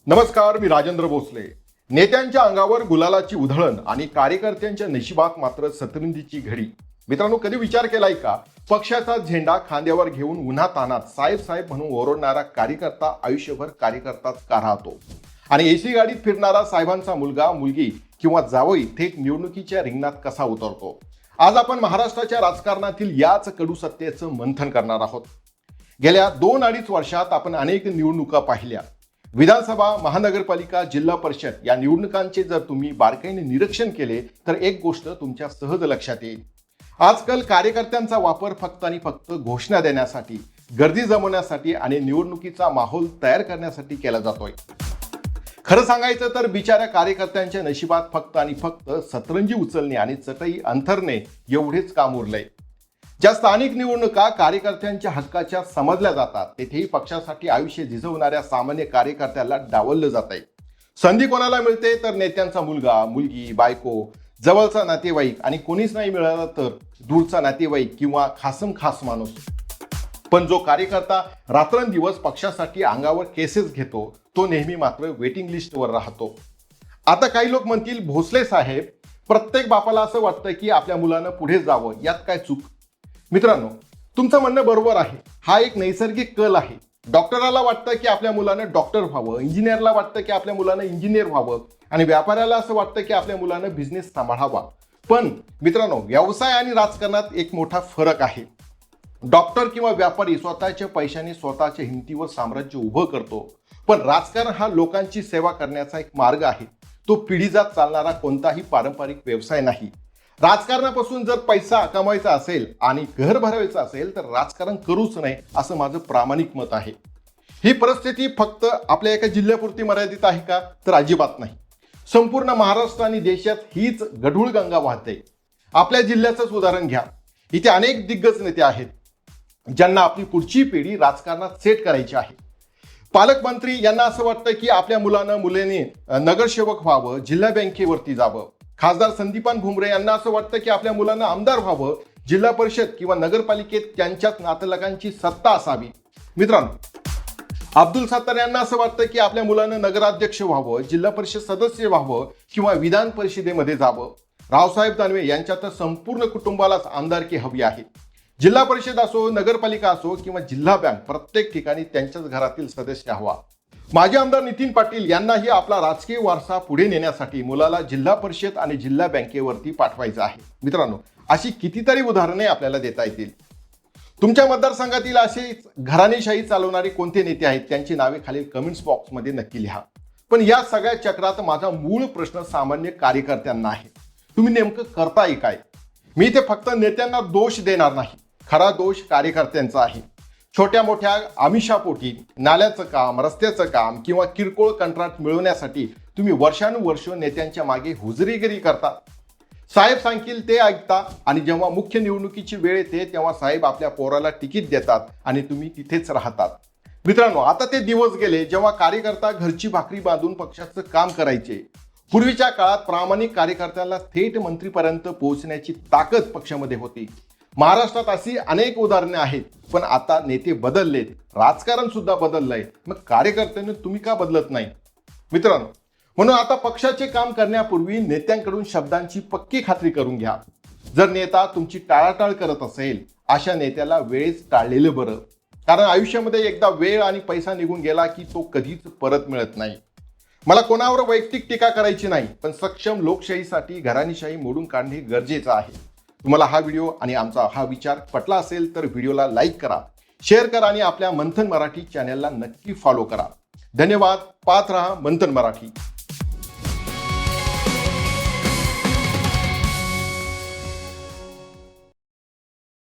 नमस्कार, मी राजेंद्र भोसले. नेत्यांच्या अंगावर गुलालाची उधळण आणि कार्यकर्त्यांच्या नशिबात मात्र सतरंजीची घडी. मित्रांनो, कधी विचार केलाय का, पक्षाचा झेंडा खांद्यावर घेऊन उन्हात तानात साहेब साहेब म्हणून ओरडणारा कार्यकर्ता आयुष्यभर कार्यकर्ताच का राहतो आणि एसी गाडीत फिरणारा साहेबांचा मुलगा मुलगी किंवा जावई थेट निवडणुकीच्या रिंगणात कसा उतरतो? आज आपण महाराष्ट्राच्या राजकारणातील याच कडू सत्तेचं मंथन करणार आहोत. गेल्या 2-2.5 वर्षात आपण अनेक निवडणुका पाहिल्या. विधानसभा, महानगरपालिका, जिल्हा परिषद या निवडणुकांचे जर तुम्ही बारकाईने निरीक्षण केले तर एक गोष्ट तुमच्या सहज लक्षात येईल. आजकाल कार्यकर्त्यांचा वापर फक्त आणि फक्त घोषणा देण्यासाठी, गर्दी जमवण्यासाठी आणि निवडणुकीचा माहोल तयार करण्यासाठी केला जातोय. खरं सांगायचं तर बिचाऱ्या कार्यकर्त्यांच्या नशिबात फक्त आणि फक्त सतरंजी उचलणे आणि चटई अंथरणे एवढेच काम उरलंय. ज्या स्थानिक निवडणुका कार्यकर्त्यांच्या हक्काच्या समजल्या जातात तेथेही पक्षासाठी आयुष्य झिजवणाऱ्या सामान्य कार्यकर्त्याला डावललं जात आहे. संधी कोणाला मिळते तर नेत्यांचा मुलगा, मुलगी, बायको, जवळचा नातेवाईक आणि कोणीच नाही मिळाला तर दूरचा नातेवाईक किंवा खासम खास माणूस. पण जो कार्यकर्ता रात्रंदिवस पक्षासाठी अंगावर केसेस घेतो तो नेहमी मात्र वेटिंग लिस्टवर राहतो. आता काही लोक म्हणतील, भोसले साहेब, प्रत्येक बापाला असं वाटतं की आपल्या मुलानं पुढे जावं, यात काय चूक? मित्रांनो, तुमचं म्हणणं बरोबर आहे. हा एक नैसर्गिक कल आहे. डॉक्टराला वाटतं की आपल्या मुलानं डॉक्टर व्हावं, इंजिनियरला वाटतं की आपल्या मुलानं इंजिनियर व्हावं आणि व्यापाऱ्याला असं वाटतं की आपल्या मुलानं बिझनेस सांभाळावा. पण मित्रांनो, व्यवसाय आणि राजकारणात एक मोठा फरक आहे. डॉक्टर किंवा व्यापारी स्वतःच्या पैशाने स्वतःच्या हिमतीवर साम्राज्य उभं करतो, पण राजकारण हा लोकांची सेवा करण्याचा एक मार्ग आहे. तो पिढीजात चालणारा कोणताही पारंपरिक व्यवसाय नाही. राजकारणापासून जर पैसा कमवायचा असेल आणि घर भरवायचं असेल तर राजकारण करूच नये, असं माझं प्रामाणिक मत आहे. ही परिस्थिती फक्त आपल्या एका जिल्ह्यापुरती मर्यादित आहे का? तर अजिबात नाही. संपूर्ण महाराष्ट्र आणि देशात हीच गढूळ गंगा वाहते. आपल्या जिल्ह्याचंच उदाहरण घ्या. इथे अनेक दिग्गज नेते आहेत ज्यांना आपली पुढची पिढी राजकारणात सेट करायची आहे. पालकमंत्री यांना असं वाटतं की आपल्या मुलानं मुलीने नगरसेवक व्हावं, जिल्हा बँकेवरती जावं. खासदार संदीपान भुमरे यांना असं वाटतं की आपल्या मुलानं आमदार व्हावं, जिल्हा परिषद किंवा नगरपालिकेत त्यांच्याच नातलगांची सत्ता असावी. मित्रांनो, अब्दुल सत्तार यांना असं वाटतं की आपल्या मुलानं नगराध्यक्ष व्हावं, जिल्हा परिषद सदस्य व्हावं किंवा विधान परिषदेमध्ये जावं. रावसाहेब दानवे यांच्या तर संपूर्ण कुटुंबालाच आमदारकी हवी आहे. जिल्हा परिषद असो, नगरपालिका असो किंवा जिल्हा बँक, प्रत्येक ठिकाणी त्यांच्याच घरातील सदस्य हवा. माजी आमदार नितीन पाटील यांनाही आपला राजकीय वारसा पुढे नेण्यासाठी मुलाला जिल्हा परिषद आणि जिल्हा बँकेवरती पाठवायचं आहे. मित्रांनो, अशी कितीतरी उदाहरणे आपल्याला देता येतील. तुमच्या मतदारसंघातील असे घराणेशाही चालवणारे कोणते नेते आहेत त्यांची नावे खालील कमेंट्स बॉक्समध्ये नक्की लिहा. पण या सगळ्या चक्रात माझा मूळ प्रश्न सामान्य कार्यकर्त्यांना आहे. तुम्ही नेमकं करताय काय? मी इथे फक्त नेत्यांना दोष देणार नाही. खरा दोष कार्यकर्त्यांचा आहे. छोट्या मोठ्या आमिषापोटी नाल्याचं काम, रस्त्याचं काम किंवा किरकोळ कंत्राट मिळवण्यासाठी तुम्ही वर्षानुवर्ष नेत्यांच्या मागे हुजरीगिरी करता. साहेब सांगतील ते ऐकता आणि जेव्हा मुख्य निवडणुकीची वेळ येते तेव्हा साहेब आपल्या पोराला तिकीट देतात आणि तुम्ही तिथेच राहतात. मित्रांनो, आता ते दिवस गेले जेव्हा कार्यकर्ता घरची भाकरी बांधून पक्षाचं काम करायचे. पूर्वीच्या काळात प्रामाणिक कार्यकर्त्याला थेट मंत्रीपर्यंत पोहोचण्याची ताकद पक्षामध्ये होती. महाराष्ट्रात अशी अनेक उदाहरणे आहेत. पण आता नेते बदललेत, राजकारण सुद्धा बदललंय. मग कार्यकर्त्यांनी तुम्ही का बदलत नाही? मित्रांनो, म्हणून आता पक्षाचे काम करण्यापूर्वी नेत्यांकडून शब्दांची पक्की खात्री करून घ्या. जर नेता तुमची टाळाटाळ करत असेल, अशा नेत्याला वेळेच टाळलेलं बरं. कारण आयुष्यामध्ये एकदा वेळ आणि पैसा निघून गेला की तो कधीच परत मिळत नाही. मला कोणावर वैयक्तिक टीका करायची नाही, पण सक्षम लोकशाहीसाठी घराणेशाही मोडून काढणे गरजेचं आहे. तुम्हाला हा व्हिडिओ आणि आमचा हा विचार पटला असेल तर व्हिडिओला लाईक करा, शेअर करा आणि आपल्या मंथन मराठी चॅनलला नक्की फॉलो करा. धन्यवाद. पाहत रहा मंथन मराठी.